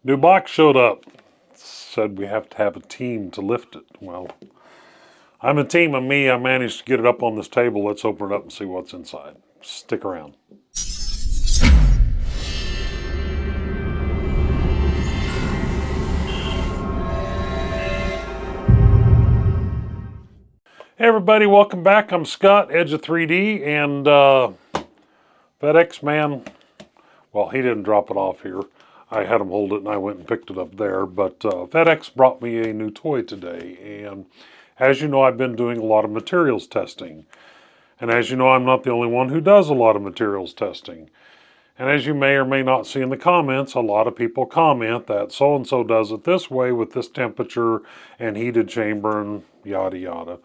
New box showed up. Said we have to have a team to lift it. Well, I'm a team of me. I managed to get it up on this table. Let's open it up and see what's inside. Stick around. Hey everybody, welcome back. I'm Scott, Edge of 3D, and FedEx man, well, he didn't drop it off here. I had him hold it and I went and picked it up there, but FedEx brought me a new toy today, and as you know, I've been doing a lot of materials testing. And as you know, I'm not the only one who does a lot of materials testing. And as you may or may not see in the comments, a lot of people comment that so-and-so does it this way with this temperature and heated chamber and yada yada.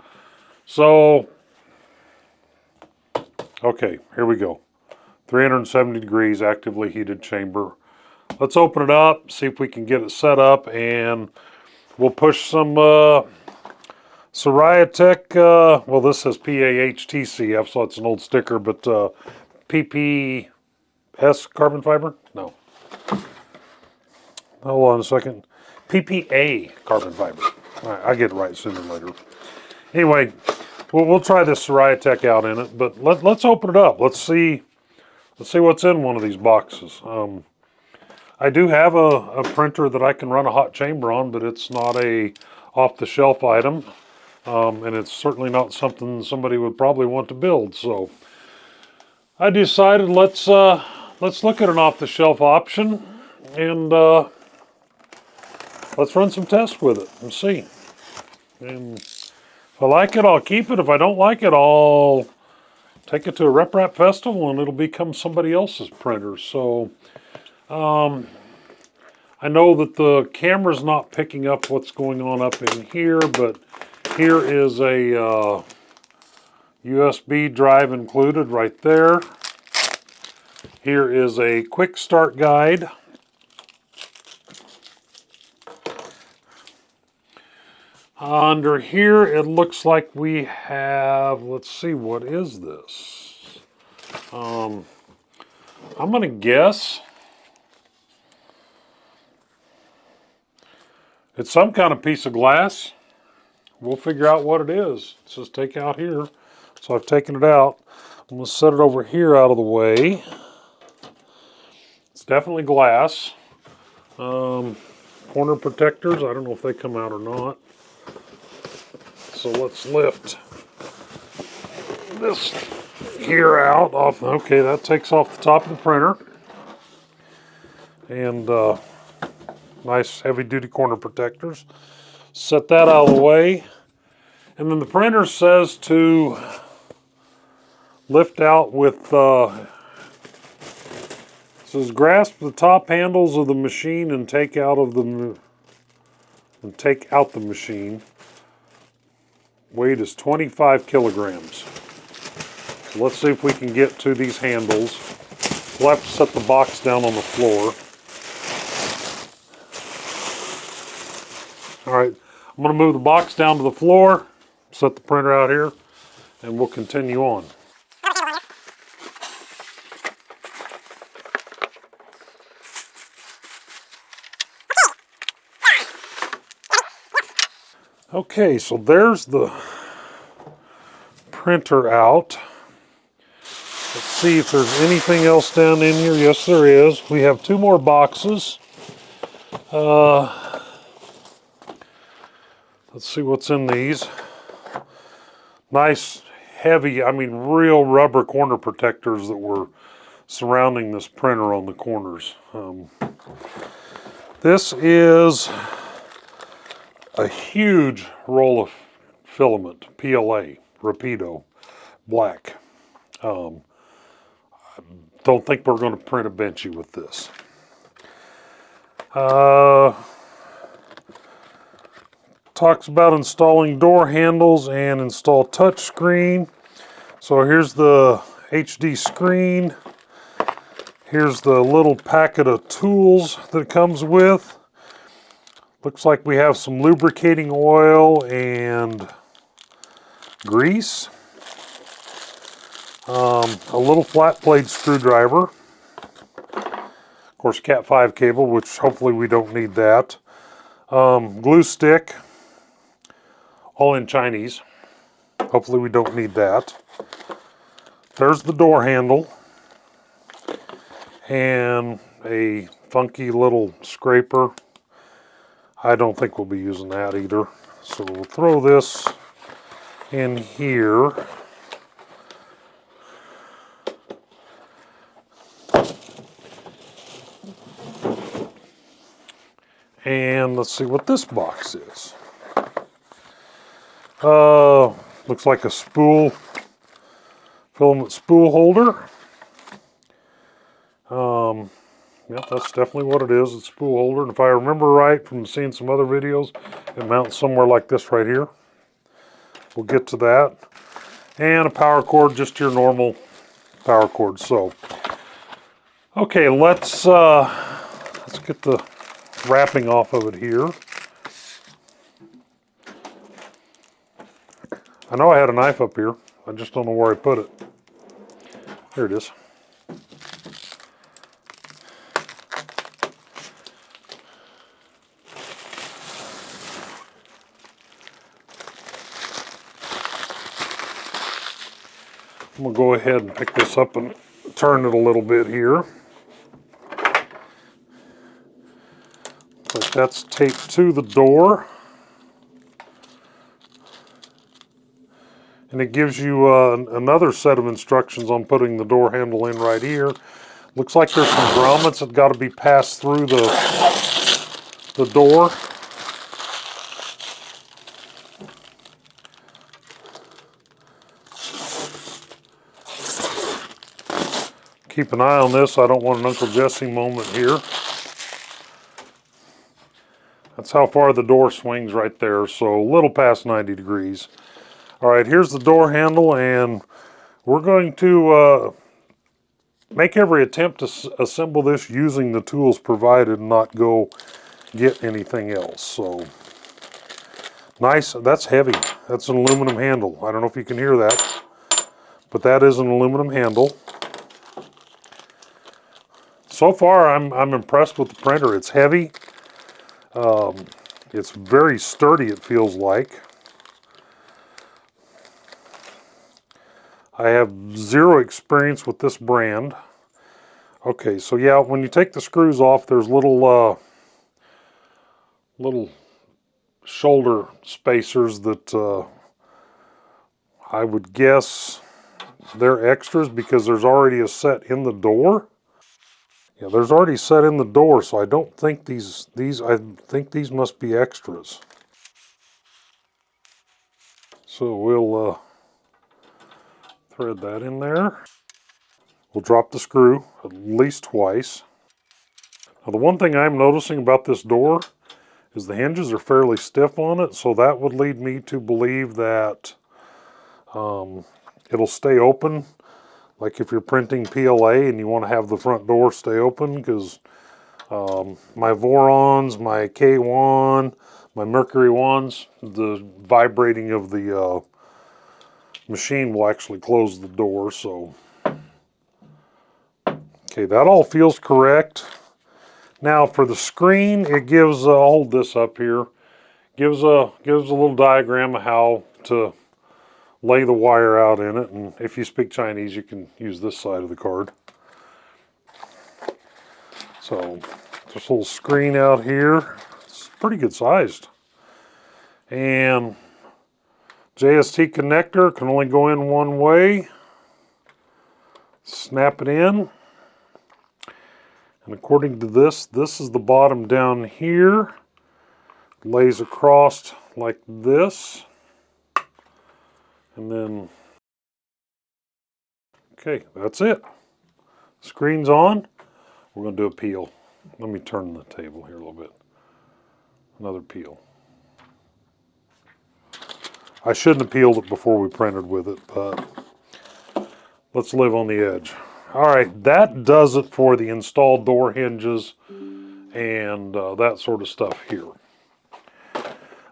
So, okay, here we go. 370 degrees, actively heated chamber. Let's open it up, see if we can get it set up, and we'll push some Tech, well this says PAHTCF, so it's an old sticker, but PPS carbon fiber? No. Hold on a second. PPA carbon fiber. All right, I get it right sooner or later. Anyway, we'll try this Tech out in it, but let's open it up. Let's see what's in one of these boxes. I do have a printer that I can run a hot chamber on, but it's not a off-the-shelf item, and it's certainly not something somebody would probably want to build. So I decided let's look at an off-the-shelf option, and let's run some tests with it and see. And if I like it, I'll keep it. If I don't like it, I'll take it to a Rep Rap festival and it'll become somebody else's printer. So I know that the camera's not picking up what's going on up in here, but here is a USB drive included right there. Here is a quick start guide. Under here, it looks like we have, let's see, what is this? I'm going to guess it's some kind of piece of glass. We'll figure out what it is. It says take out here. So I've taken it out. I'm going to set it over here out of the way. It's definitely glass. Corner protectors, I don't know if they come out or not. So let's lift this here out. Okay, that takes off the top of the printer. And nice heavy-duty corner protectors. Set that out of the way. And then the printer says to lift out with, it says grasp the top handles of the machine and take out the machine. Weight is 25 kilograms. So let's see if we can get to these handles. We'll have to set the box down on the floor. All right, I'm going to move the box down to the floor, set the printer out here, and we'll continue on. Okay, so there's the printer out. Let's see if there's anything else down in here. Yes, there is. We have two more boxes. Let's see what's in these. Nice, heavy, I mean real rubber corner protectors that were surrounding this printer on the corners. This is a huge roll of filament, PLA, Rapido, black. I don't think we're going to print a benchy with this. Talks about installing door handles and install touch screen. So here's the HD screen. Here's the little packet of tools that it comes with. Looks like we have some lubricating oil and grease. A little flat blade screwdriver. course, Cat 5 cable, which hopefully we don't need that. Glue stick, all in Chinese. Hopefully we don't need that. There's the door handle. And a funky little scraper. I don't think we'll be using that either. So we'll throw this in here. And let's see what this box is. Looks like a spool, filament spool holder. Yeah, that's definitely what it is. It's a spool holder. And if I remember right from seeing some other videos, it mounts somewhere like this right here. We'll get to that. And a power cord, just your normal power cord. So, okay, let's get the wrapping off of it here. I know I had a knife up here. I just don't know where I put it. Here it is. I'm going to go ahead and pick this up and turn it a little bit here. But that's taped to the door. And it gives you another set of instructions on putting the door handle in right here. Looks like there's some grommets that got to be passed through the door. Keep an eye on this. I don't want an Uncle Jesse moment here. That's how far the door swings right there. So a little past 90 degrees. All right, here's the door handle, and we're going to make every attempt to assemble this using the tools provided and not go get anything else. So nice. That's heavy. That's an aluminum handle. I don't know if you can hear that, but that is an aluminum handle. So far, I'm impressed with the printer. It's heavy. It's very sturdy, it feels like. I have zero experience with this brand. Okay, so yeah, when you take the screws off, there's little shoulder spacers that I would guess they're extras because there's already a set in the door. Yeah, there's already set in the door, so I don't think I think these must be extras. So we'll thread that in there. We'll drop the screw at least twice. Now the one thing I'm noticing about this door is the hinges are fairly stiff on it, so that would lead me to believe that it'll stay open. Like if you're printing PLA and you want to have the front door stay open, because my Vorons, my K1, my Mercury ones, the vibrating of the machine will actually close the door. So, okay, that all feels correct. Now for the screen, it gives, I'll hold this up here, gives a little diagram of how to lay the wire out in it, and if you speak Chinese, you can use this side of the card. So, just a little screen out here. It's pretty good sized. And JST connector can only go in one way. Snap it in. And according to this is the bottom down here. Lays across like this. And then, okay, that's it. Screen's on. We're going to do a peel. Let me turn the table here a little bit. Another peel. I shouldn't have peeled it before we printed with it, but let's live on the edge. All right, that does it for the installed door hinges and that sort of stuff here.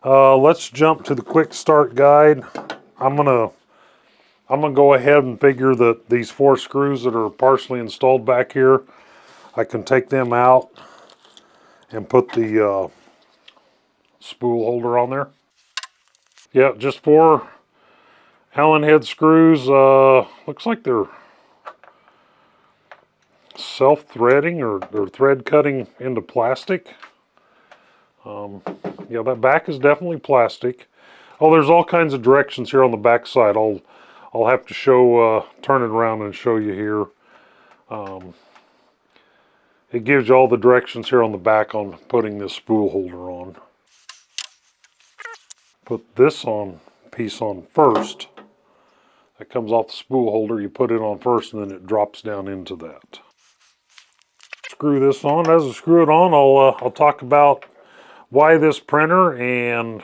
Let's jump to the quick start guide. I'm gonna go ahead and figure that these 4 screws that are partially installed back here, I can take them out and put the spool holder on there. Yeah, just 4 Allen head screws. Looks like they're self-threading or thread cutting into plastic. Yeah, that back is definitely plastic. Oh, there's all kinds of directions here on the back side. I'll have to show, turn it around and show you here. It gives you all the directions here on the back on putting this spool holder on. Put this piece on first. That comes off the spool holder. You put it on first and then it drops down into that. Screw this on. As I screw it on, I'll talk about why this printer, and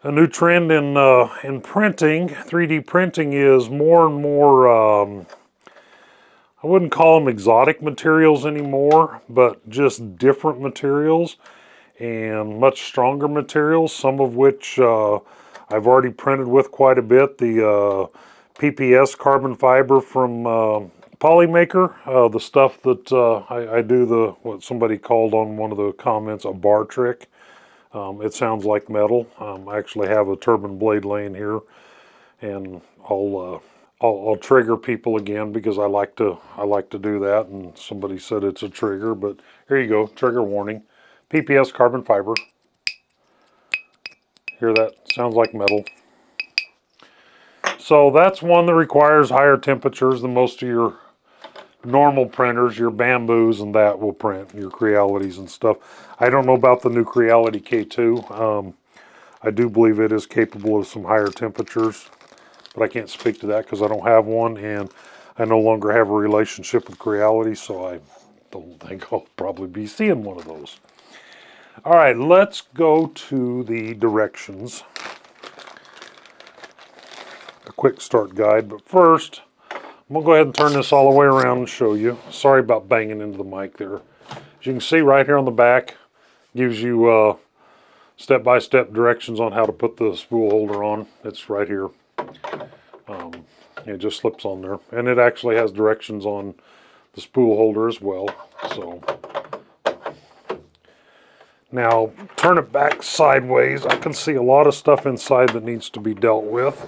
a new trend in printing, 3D printing, is more and more, I wouldn't call them exotic materials anymore, but just different materials and much stronger materials, some of which I've already printed with quite a bit. The PPS carbon fiber from Polymaker, the stuff that I do what somebody called on one of the comments a bar trick. It sounds like metal. I actually have a turbine blade laying here, and I'll trigger people again because I like to do that. And somebody said it's a trigger, but here you go, trigger warning. PPS carbon fiber. Hear that? Sounds like metal. So that's one that requires higher temperatures than most of your normal printers. Your Bamboos and that will print, your Crealities and stuff. I don't know about the new Creality K2. I do believe it is capable of some higher temperatures, but I can't speak to that because I don't have one, and I no longer have a relationship with Creality, so I don't think I'll probably be seeing one of those. All right, let's go to the directions. A quick start guide, but first, I'm going to go ahead and turn this all the way around and show you. Sorry about banging into the mic there. As you can see right here on the back, gives you step-by-step directions on how to put the spool holder on. It's right here. It just slips on there. And it actually has directions on the spool holder as well. So now, turn it back sideways. I can see a lot of stuff inside that needs to be dealt with.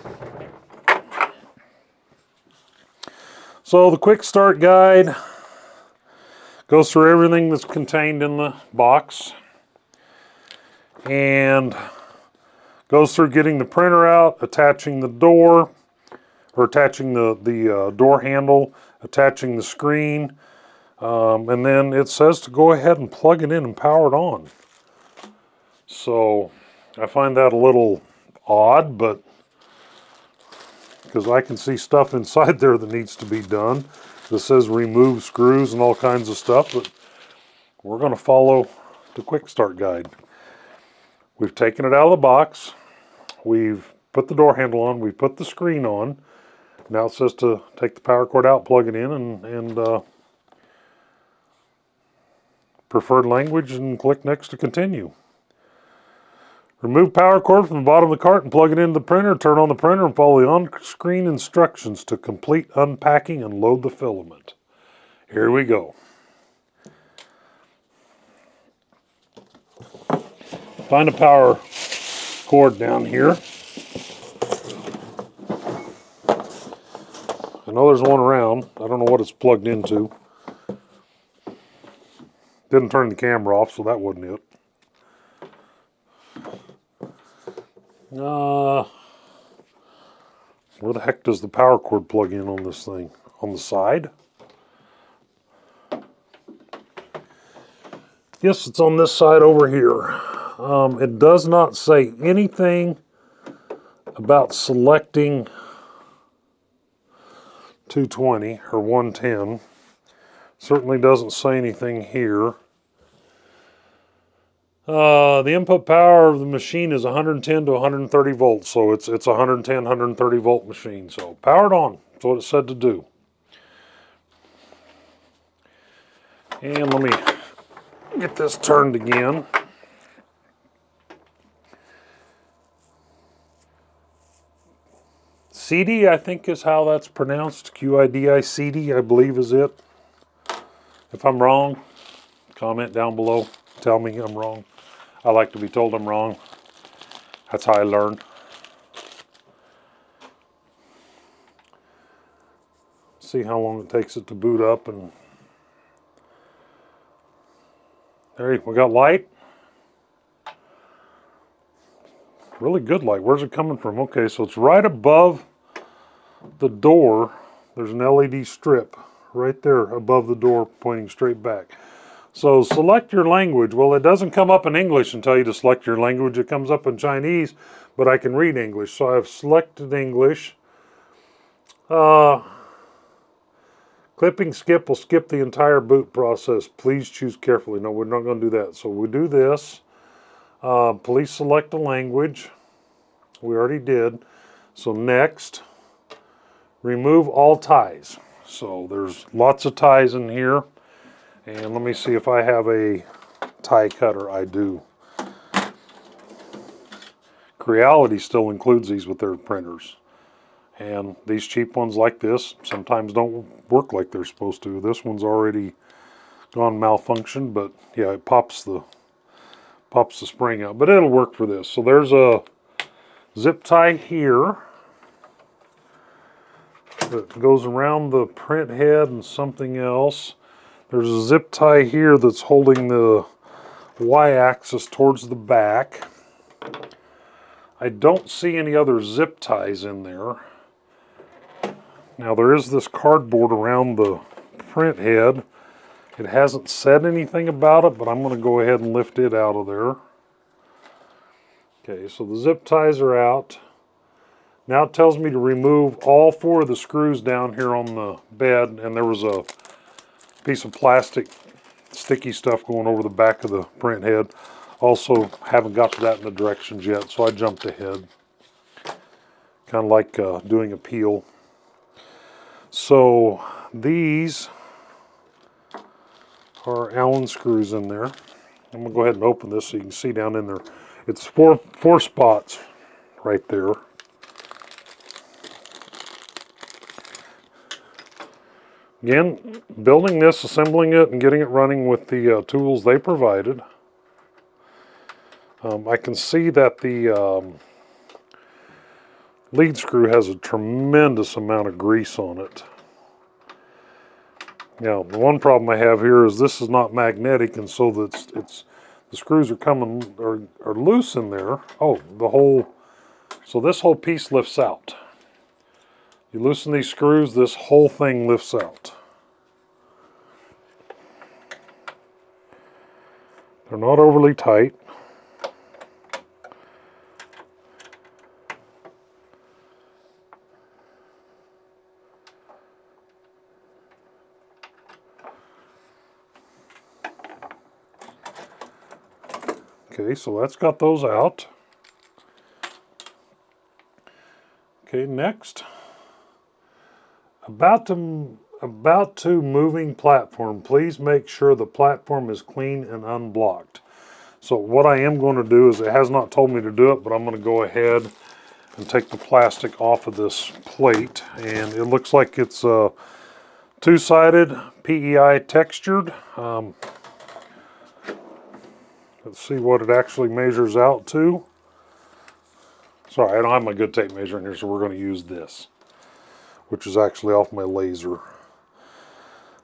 So the quick start guide goes through everything that's contained in the box and goes through getting the printer out, attaching the door, or attaching the door handle, attaching the screen, and then it says to go ahead and plug it in and power it on. So I find that a little odd, but because I can see stuff inside there that needs to be done. This says remove screws and all kinds of stuff, but we're going to follow the quick start guide. We've taken it out of the box. We've put the door handle on. We've put the screen on. Now it says to take the power cord out, plug it in, and preferred language, and click next to continue. Remove power cord from the bottom of the cart and plug it into the printer. Turn on the printer and follow the on-screen instructions to complete unpacking and load the filament. Here we go. Find a power cord down here. I know there's one around. I don't know what it's plugged into. Didn't turn the camera off, so that wasn't it. Where the heck does the power cord plug in on this thing? On the side? Yes, it's on this side over here. It does not say anything about selecting 220 or 110. Certainly doesn't say anything here. The input power of the machine is 110 to 130 volts, so it's 110, 130 volt machine. So powered on, that's what it said to do. And let me get this turned again. Qidi, I think is how that's pronounced. Qidi, Qidi, I believe is it. If I'm wrong, comment down below. Tell me I'm wrong. I like to be told I'm wrong. That's how I learn. See how long it takes it to boot up, and there we got light. Really good light. Where's it coming from? Okay, so it's right above the door. There's an LED strip right there above the door pointing straight back. So select your language. Well, it doesn't come up in English and tell you to select your language. It comes up in Chinese, but I can read English. So I've selected English. Clipping skip will skip the entire boot process. Please choose carefully. No, we're not going to do that. So we do this. Please select a language. We already did. So next, remove all ties. So there's lots of ties in here. And let me see if I have a tie cutter. I do. Creality still includes these with their printers. And these cheap ones like this sometimes don't work like they're supposed to. This one's already gone malfunction, but yeah, it pops the spring out. But it'll work for this. So there's a zip tie here that goes around the print head and something else. There's a zip tie here that's holding the y-axis towards the back. I don't see any other zip ties in there. Now there is this cardboard around the print head. It hasn't said anything about it, but I'm going to go ahead and lift it out of there. Okay, so the zip ties are out. Now it tells me to remove all 4 of the screws down here on the bed, and there was a piece of plastic sticky stuff going over the back of the print head. Also haven't got to that in the directions yet, so I jumped ahead. Kind of like doing a peel. So these are Allen screws in there. I'm going to go ahead and open this so you can see down in there. It's four spots right there. Again, building this, assembling it, and getting it running with the tools they provided. I can see that the lead screw has a tremendous amount of grease on it. Now, the one problem I have here is this is not magnetic, and so the screws are loose in there. Oh, so this whole piece lifts out. You loosen these screws, this whole thing lifts out. They're not overly tight. Okay, so that's got those out. Okay, next. About to moving platform. Please make sure the platform is clean and unblocked. So what I am going to do is, it has not told me to do it, but I'm going to go ahead and take the plastic off of this plate. And it looks like it's two-sided PEI textured. Let's see what it actually measures out to. Sorry, I don't have my good tape measure in here, so we're going to use this, which is actually off my laser.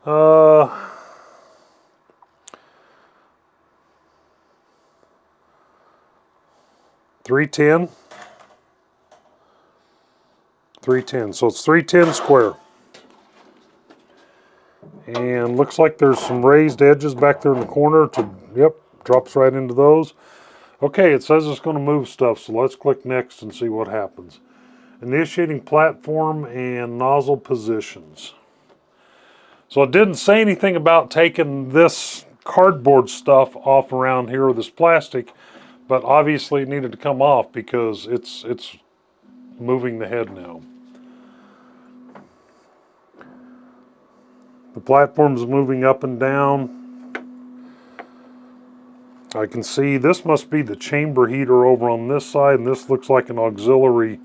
310. 310. So it's 310 square. And looks like there's some raised edges back there in the corner. Yep, drops right into those. Okay, it says it's going to move stuff, so let's click next and see what happens. Initiating platform and nozzle positions. So it didn't say anything about taking this cardboard stuff off around here with this plastic, but obviously it needed to come off because it's moving the head now. The platform's moving up and down. I can see this must be the chamber heater over on this side, and this looks like an auxiliary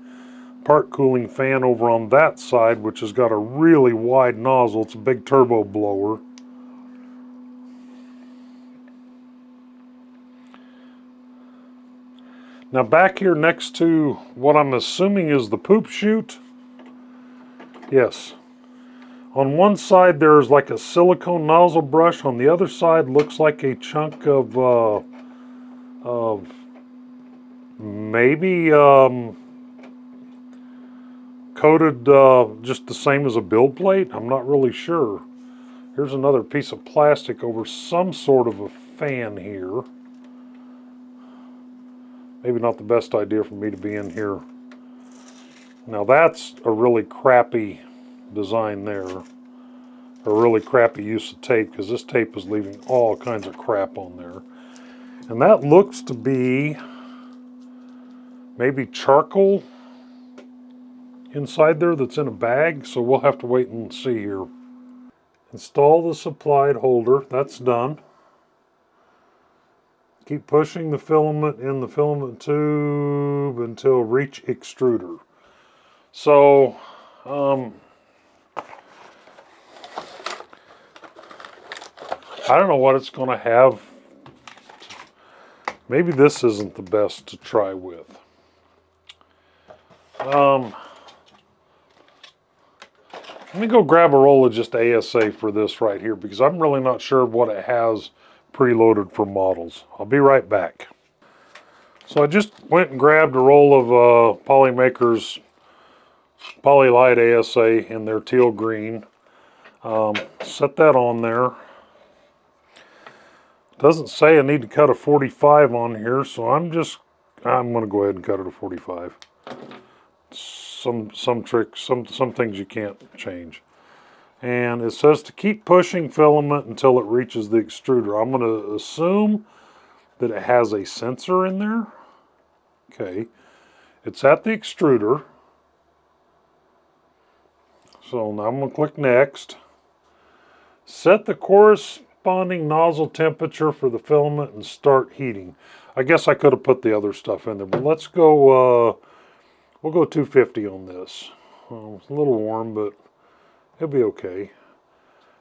part cooling fan over on that side, which has got a really wide nozzle. It's a big turbo blower. Now back here next to what I'm assuming is the poop chute. Yes. On one side there's like a silicone nozzle brush. On the other side looks like a chunk of maybe coated just the same as a build plate. I'm not really sure. Here's another piece of plastic over some sort of a fan here. Maybe not the best idea for me to be in here. Now that's a really crappy design there. A really crappy use of tape, because this tape is leaving all kinds of crap on there. And that looks to be maybe charcoal inside there that's in a bag, so we'll have to wait and see here. Install the supplied holder. That's done. Keep pushing the filament in the filament tube until reach extruder. So, I don't know what it's going to have. Maybe this isn't the best to try with. Let me go grab a roll of just ASA for this right here, because I'm really not sure what it has preloaded for models. I'll be right back. So I just went and grabbed a roll of Polymaker's Polylite ASA in their teal green. Set that on there. Doesn't say I need to cut a 45 on here, so I'm going to go ahead and cut it a 45. Some tricks, some things you can't change. And it says to keep pushing filament until it reaches the extruder. I'm going to assume that it has a sensor in there. Okay, it's at the extruder. So now I'm going to click next. Set the corresponding nozzle temperature for the filament and start heating. I guess I could have put the other stuff in there, but let's go, we'll go 250 on this. It's a little warm, but it'll be okay.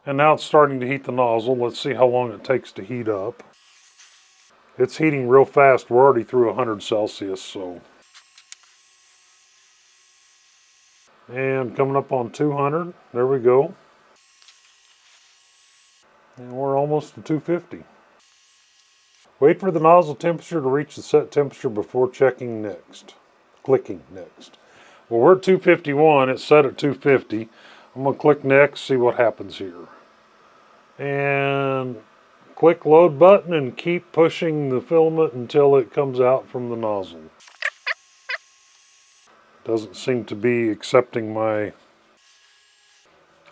And now it's starting to heat the nozzle. Let's see how long it takes to heat up. It's heating real fast. We're already through 100 Celsius, so. And coming up on 200. There we go. And we're almost to 250. Wait for the nozzle temperature to reach the set temperature before checking next. Clicking next. Well, we're at 251. It's set at 250. I'm going to click next, see what happens here. And click load button and keep pushing the filament until it comes out from the nozzle. Doesn't seem to be accepting my...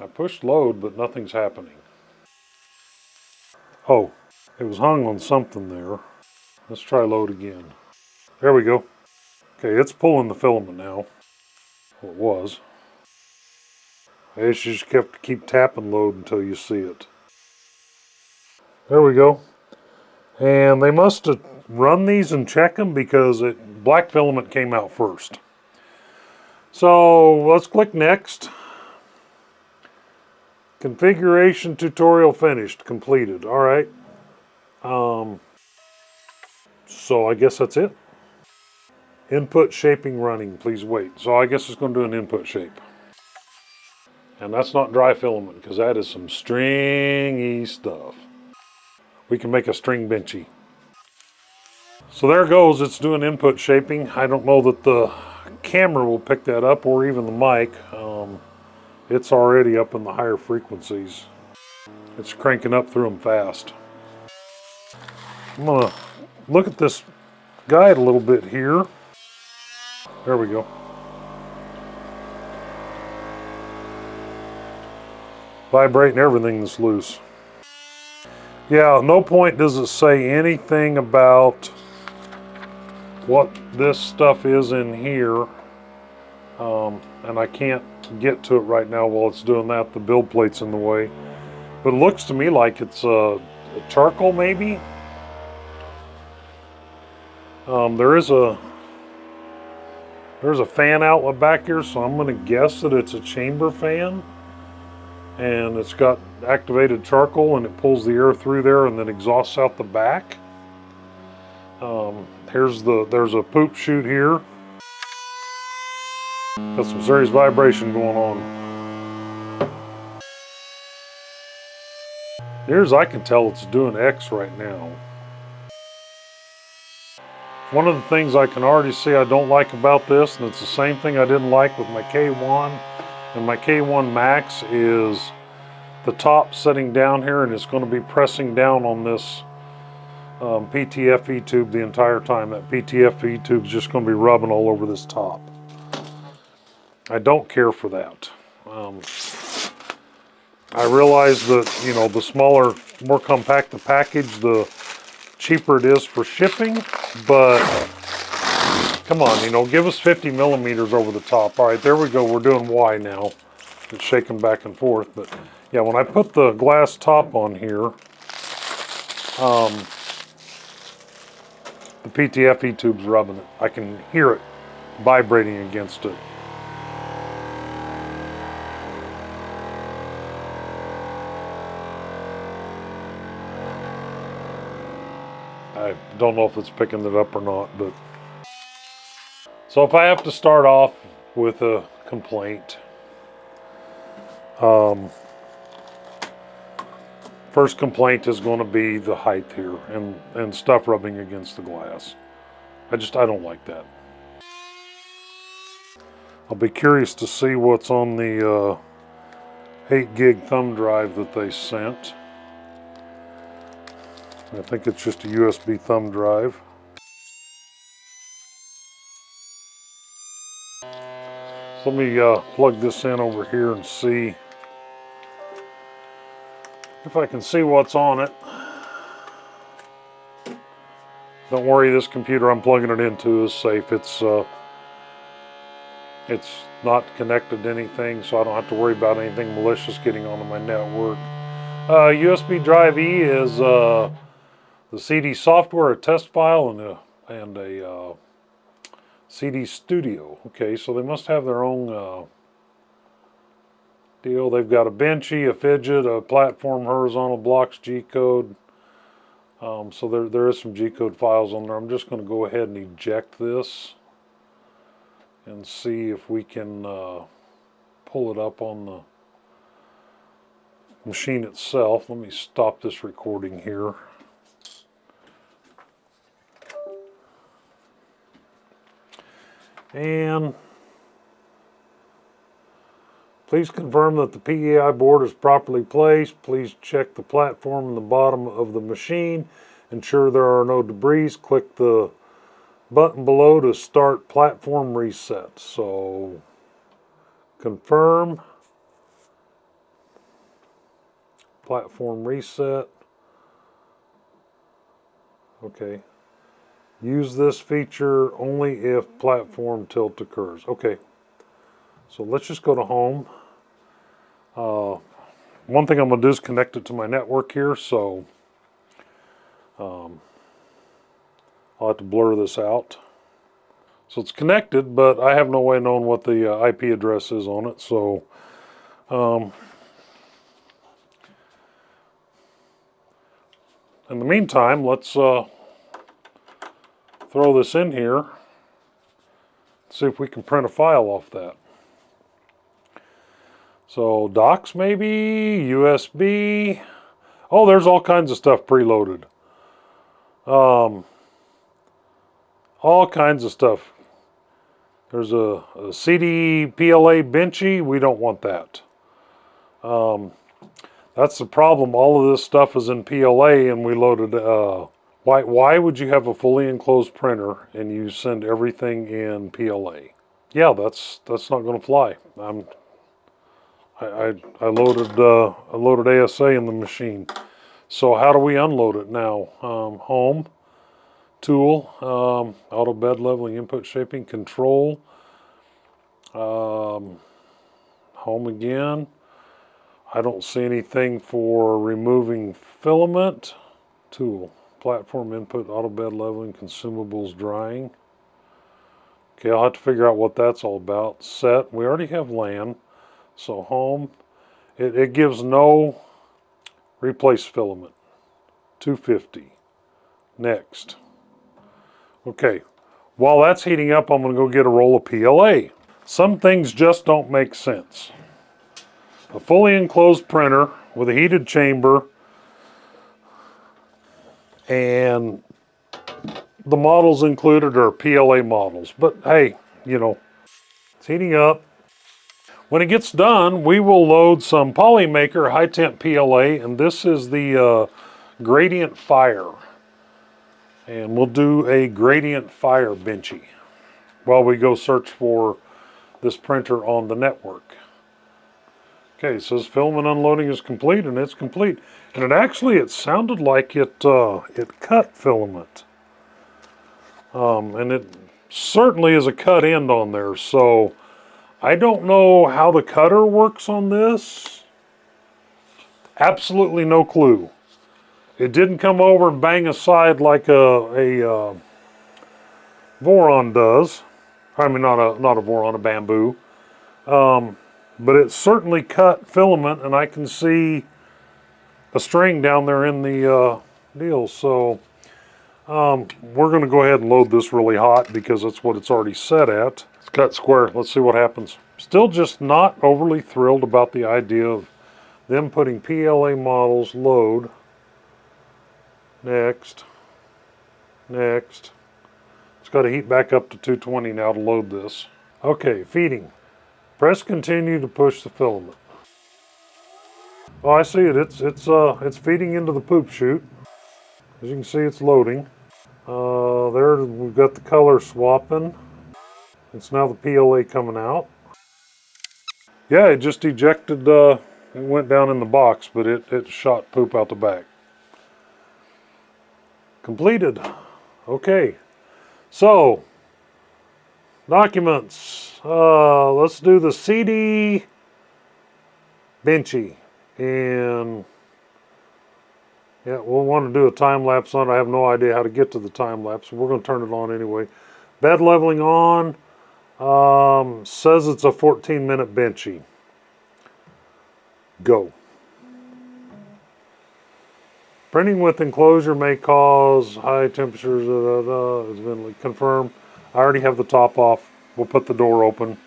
I pushed load, but nothing's happening. Oh, it was hung on something there. Let's try load again. There we go. Okay, it's pulling the filament now. Well, it was. You just have to keep tapping load until you see it. There we go. And they must have run these and checked them, because black filament came out first. So let's click next. Configuration tutorial finished, completed. All right. So I guess that's it. Input shaping running, please wait. So I guess it's going to do an input shape. And that's not dry filament, because that is some stringy stuff. We can make a string benchy. So there it goes, it's doing input shaping. I don't know that the camera will pick that up, or even the mic. It's already up in the higher frequencies. It's cranking up through them fast. I'm going to look at this guide a little bit here. There we go. Vibrating everything that's loose. Yeah, no point does it say anything about what this stuff is in here. And I can't get to it right now while it's doing that. The build plate's in the way. But it looks to me like it's a charcoal maybe. There's a fan outlet back here, so I'm going to guess that it's a chamber fan. And it's got activated charcoal, and it pulls the air through there and then exhausts out the back. There's a poop chute here. Got some serious vibration going on. Near as I can tell, it's doing X right now. One of the things I can already see I don't like about this, and it's the same thing I didn't like with my K1 and my K1 Max, is the top sitting down here, and it's going to be pressing down on this PTFE tube the entire time. That PTFE tube is just going to be rubbing all over this top. I don't care for that. I realize that, you know, the smaller, more compact the package, the cheaper it is for shipping, but come on, you know, give us 50 millimeters over the top. All right, there we go. We're doing Y now. It's shaking back and forth, but yeah, when I put the glass top on here, the PTFE tube's rubbing it. I can hear it vibrating against it. I don't know if it's picking it up or not, but so if I have to start off with a complaint, first complaint is going to be the height here and stuff rubbing against the glass. I don't like that. I'll be curious to see what's on the 8 gig thumb drive that they sent. I think it's just a USB thumb drive. So let me plug this in over here and see if I can see what's on it. Don't worry, this computer I'm plugging it into is safe. It's not connected to anything, so I don't have to worry about anything malicious getting onto my network. USB drive E is the CD software, a test file, and a CD studio. Okay, so they must have their own deal. They've got a benchy, a fidget, a platform horizontal blocks G-code. So there is some G-code files on there. I'm just going to go ahead and eject this and see if we can pull it up on the machine itself. Let me stop this recording here. And please confirm that the PEI board is properly placed. Please check the platform in the bottom of the machine. Ensure there are no debris. Click the button below to start platform reset. So confirm. Platform reset. Okay. Use this feature only if platform tilt occurs. Okay, so let's just go to home. One thing I'm going to do is connect it to my network here, so I'll have to blur this out. So it's connected, but I have no way of knowing what the IP address is on it, so in the meantime, let's throw this in here, see if we can print a file off that. So docs maybe, USB. Oh, there's all kinds of stuff preloaded. All kinds of stuff. There's a CD PLA benchy. We don't want that. That's the problem. All of this stuff is in PLA, and we loaded. Why would you have a fully enclosed printer and you send everything in PLA? Yeah, that's not going to fly. I loaded ASA in the machine. So how do we unload it now? Home, tool, auto bed leveling, input shaping, control, home again. I don't see anything for removing filament. Tool, platform input, auto bed leveling, consumables, drying. Okay, I'll have to figure out what that's all about. Set, we already have LAN. So home, it gives no replace filament. 250. Next. Okay, while that's heating up, I'm going to go get a roll of PLA. Some things just don't make sense. A fully enclosed printer with a heated chamber, and the models included are PLA models. But hey, you know, it's heating up. When it gets done, we will load some Polymaker high temp PLA, and this is the gradient fire. And we'll do a gradient fire benchy while we go search for this printer on the network. Okay, it says filament unloading is complete, and it's complete. And it sounded like it cut filament. And it certainly is a cut end on there, so I don't know how the cutter works on this. Absolutely no clue. It didn't come over and bang aside like a Voron does. I mean, not a Voron, a bamboo. But it certainly cut filament, and I can see a string down there in the deal. So we're going to go ahead and load this really hot because that's what it's already set at. It's cut square. Let's see what happens. Still just not overly thrilled about the idea of them putting PLA models load. Next. Next. It's got to heat back up to 220 now to load this. Okay, feeding. Press continue to push the filament. Oh, I see it. It's feeding into the poop chute. As you can see, it's loading. There we've got the color swapping. It's now the PLA coming out. Yeah, it just ejected. It went down in the box, but it shot poop out the back. Completed. Okay. So, documents. Let's do the CD benchy. And yeah, we'll want to do a time lapse on it. I have no idea how to get to the time lapse. We're going to turn it on anyway. Bed leveling on. Says it's a 14-minute benchy. Go. Printing with enclosure may cause high temperatures. It's been confirmed. I already have the top off. We'll put the door open.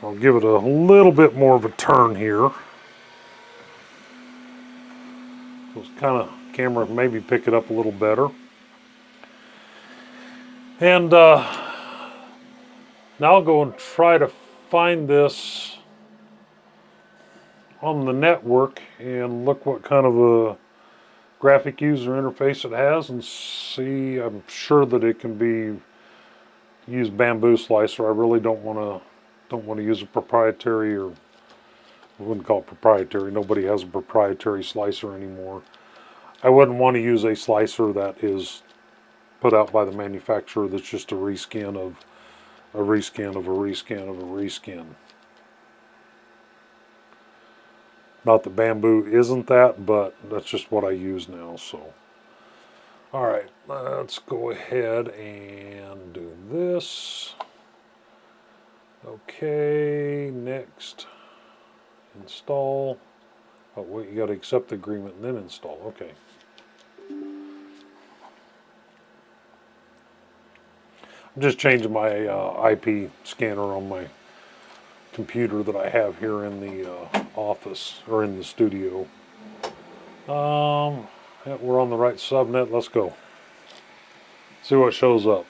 I'll give it a little bit more of a turn here. This kind of camera maybe pick it up a little better. And now I'll go and try to find this on the network and look what kind of a graphic user interface it has and see. I'm sure that it can be used bamboo slicer. I really don't want to use a proprietary, or I wouldn't call it proprietary. Nobody has a proprietary slicer anymore. I wouldn't want to use a slicer that is put out by the manufacturer that's just a reskin of a reskin of a reskin of a reskin. Not that bamboo isn't that, but that's just what I use now. So, all right, let's go ahead and do this. Okay, next, install. Oh wait, you got to accept the agreement and then install. Okay. I'm just changing my IP scanner on my computer that I have here in the office, or in the studio. Yeah, we're on the right subnet. Let's go. See what shows up.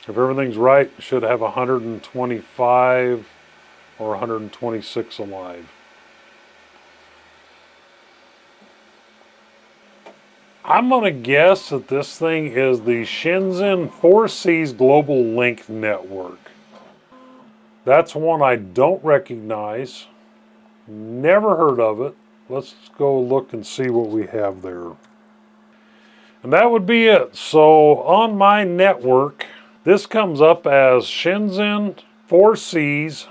If everything's right, it should have 125 or 126 alive. I'm going to guess that this thing is the Shenzhen 4Cs Global Link Network. That's one I don't recognize. Never heard of it. Let's go look and see what we have there. And that would be it. So on my network, this comes up as Shenzhen 4Cs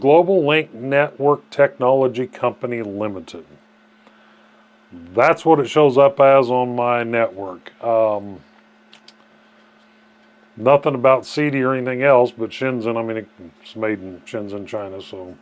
Global Link Network Technology Company Limited. That's what it shows up as on my network. Nothing about Qidi or anything else, but Shenzhen, I mean, it's made in Shenzhen, China, so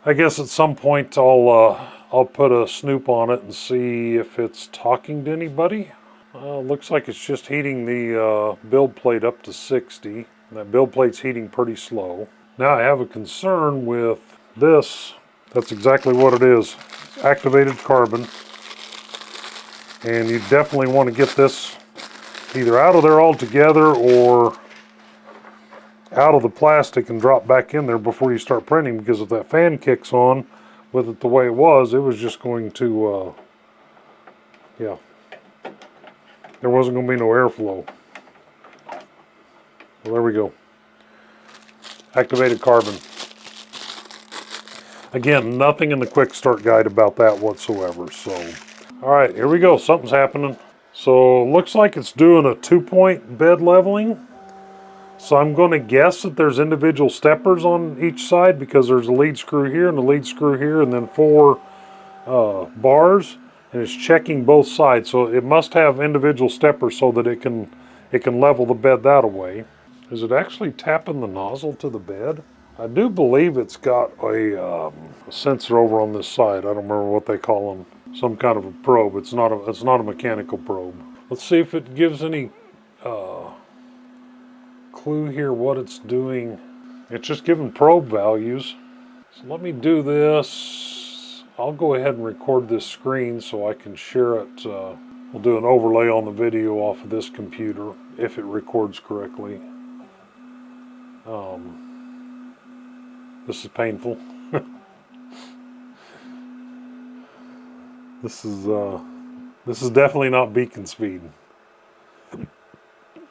I guess at some point I'll put a snoop on it and see if it's talking to anybody. Looks like it's just heating the build plate up to 60. That build plate's heating pretty slow. Now I have a concern with this. That's exactly what it is. It's activated carbon. And you definitely want to get this either out of there altogether or out of the plastic and drop back in there before you start printing, because if that fan kicks on with it the way it was just going to, yeah, there wasn't going to be no airflow. Well, there we go. Activated carbon. Again, nothing in the quick start guide about that whatsoever. So, all right, here we go. Something's happening. So, looks like it's doing a 2-point bed leveling. So I'm going to guess that there's individual steppers on each side, because there's a lead screw here and a lead screw here, and then 4 bars, and it's checking both sides. So it must have individual steppers so that it can level the bed that way. Is it actually tapping the nozzle to the bed? I do believe it's got a sensor over on this side. I don't remember what they call them. Some kind of a probe. It's not a mechanical probe. Let's see if it gives any clue here what it's doing. It's just giving probe values. So let me do this. I'll go ahead and record this screen so I can share it. We'll do an overlay on the video off of this computer if it records correctly. This is painful. This is definitely not beacon speed.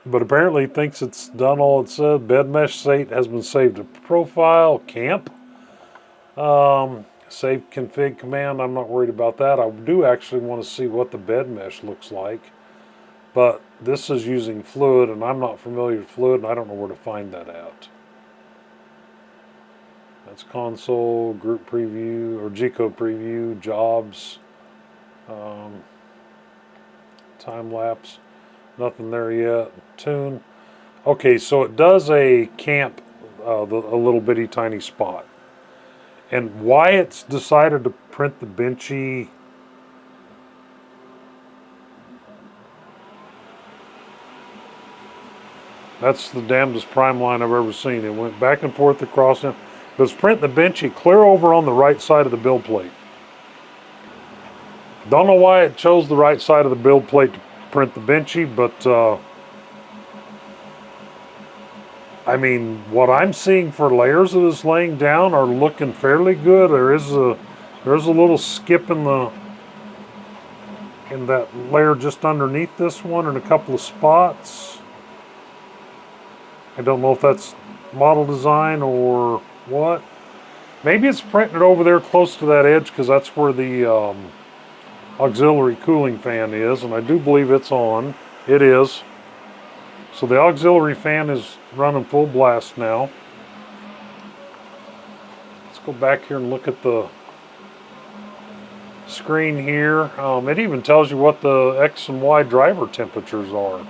But apparently it thinks it's done all it said. Bed mesh state has been saved to profile. Camp. Save config command. I'm not worried about that. I do actually want to see what the bed mesh looks like. But this is using fluid, and I'm not familiar with fluid, and I don't know where to find that at. That's console, group preview, or G-code preview, jobs, time lapse. Nothing there yet. Tune. Okay, so it does a camp, a little bitty tiny spot. And why it's decided to print the benchy, that's the damnedest prime line I've ever seen. It went back and forth across it. It was printing the benchy clear over on the right side of the build plate. Don't know why it chose the right side of the build plate to print the benchy, but I mean, what I'm seeing for layers of this laying down are looking fairly good. There's a little skip in that layer just underneath this one in a couple of spots. I don't know if that's model design or what. Maybe it's printing it over there close to that edge, because that's where the auxiliary cooling fan is, and I do believe it's on. It is. So the auxiliary fan is running full blast now. Let's go back here and look at the screen here. It even tells you what the X and Y driver temperatures are.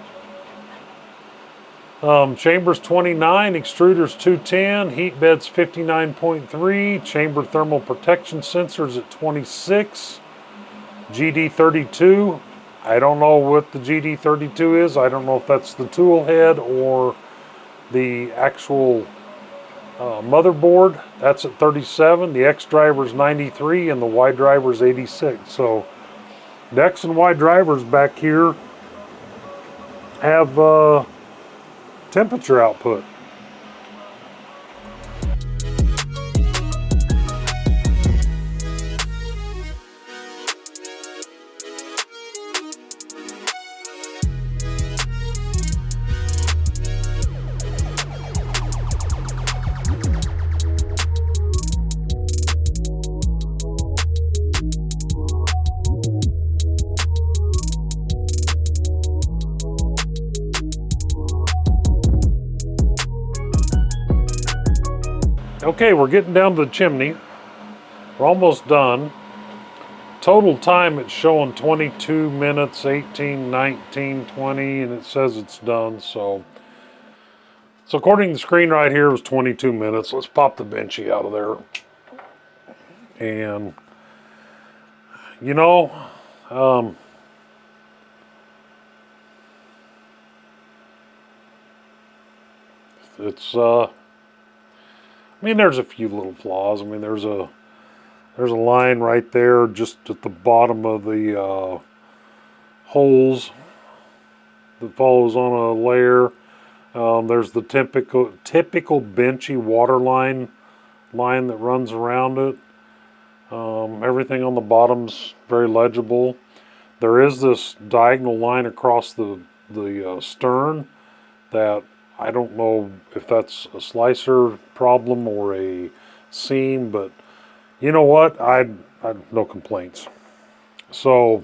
Chambers 29, extruders 210, heat beds 59.3, chamber thermal protection sensors at 26, GD32. I don't know what the GD32 is. I don't know if that's the tool head or the actual motherboard. That's at 37. The X driver is 93 and the Y driver is 86. So the X and Y drivers back here have temperature output. Okay, we're getting down to the chimney. We're almost done. total time it's showing 22 minutes, 18, 19, 20, and it says it's done. So according to the screen right here, it was 22 minutes. Let's pop the benchy out of there. And, you know, it's, I mean, there's a few little flaws. I mean, there's a line right there just at the bottom of the holes that follows on a layer. There's the typical benchy water line that runs around it. Everything on the bottom's very legible. There is this diagonal line across the stern that I don't know if that's a slicer problem or a seam, but you know what? I no complaints. So,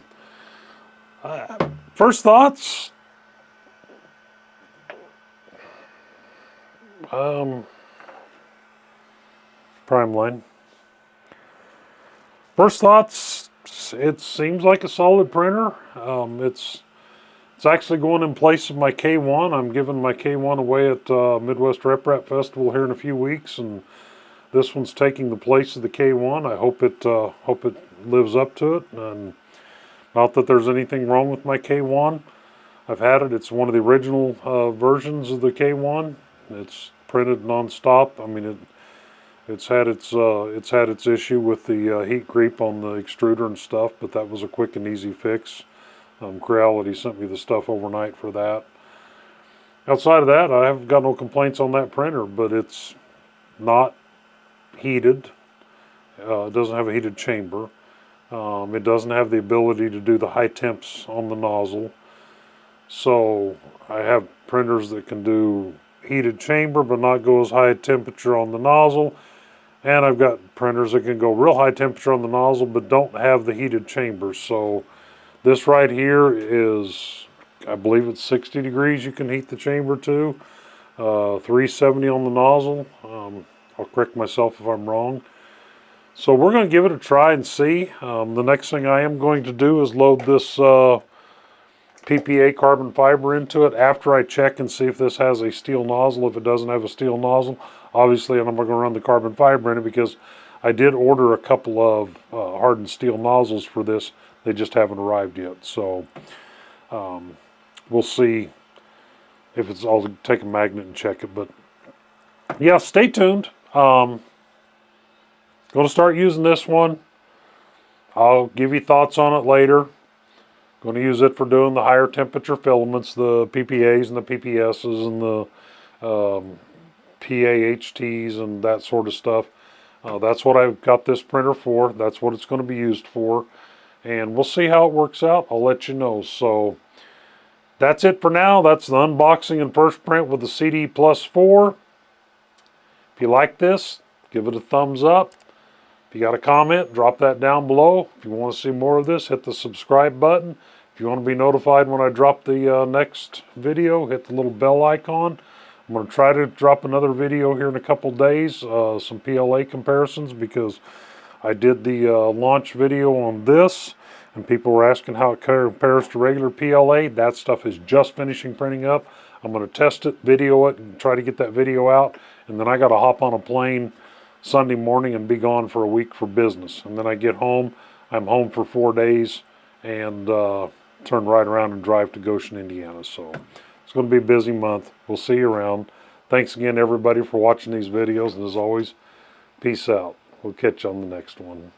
first thoughts. Prime line. First thoughts. It seems like a solid printer. It's actually going in place of my K1. I'm giving my K1 away at Midwest Rep Rap Festival here in a few weeks, and this one's taking the place of the K1. I hope it lives up to it. And not that there's anything wrong with my K1. I've had it. It's one of the original versions of the K1. It's printed non-stop. I mean, it's had its issue with the heat creep on the extruder and stuff, but that was a quick and easy fix. Creality sent me the stuff overnight for that. Outside of that, I haven't got no complaints on that printer, but it's not heated. It doesn't have a heated chamber. It doesn't have the ability to do the high temps on the nozzle. So I have printers that can do heated chamber but not go as high temperature on the nozzle. And I've got printers that can go real high temperature on the nozzle but don't have the heated chamber. So this right here is, I believe it's 60 degrees you can heat the chamber to. 370 on the nozzle. I'll correct myself if I'm wrong. So we're going to give it a try and see. The next thing I am going to do is load this PPA carbon fiber into it after I check and see if this has a steel nozzle. If it doesn't have a steel nozzle, obviously I'm not going to run the carbon fiber in it because I did order a couple of hardened steel nozzles for this. They just haven't arrived yet. So we'll see if it's, I'll take a magnet and check it. But yeah, stay tuned. Going to start using this one. I'll give you thoughts on it later. Going to use it for doing the higher temperature filaments, the PPAs and the PPSs and the PAHTs and that sort of stuff. That's what I've got this printer for. That's what it's going to be used for. And we'll see how it works out. I'll let you know. So that's it for now. That's the unboxing and first print with the Qidi Plus4. If you like this, give it a thumbs up. If you got a comment, drop that down below. If you want to see more of this, hit the subscribe button. If you want to be notified when I drop the next video, hit the little bell icon. I'm going to try to drop another video here in a couple days, some PLA comparisons, because I did the launch video on this, and people were asking how it compares to regular PLA. That stuff is just finishing printing up. I'm going to test it, video it, and try to get that video out, and then I got to hop on a plane Sunday morning and be gone for a week for business. And then I get home, I'm home for 4 days, and turn right around and drive to Goshen, Indiana. So it's going to be a busy month. We'll see you around. Thanks again, everybody, for watching these videos, and as always, peace out. We'll catch you on the next one.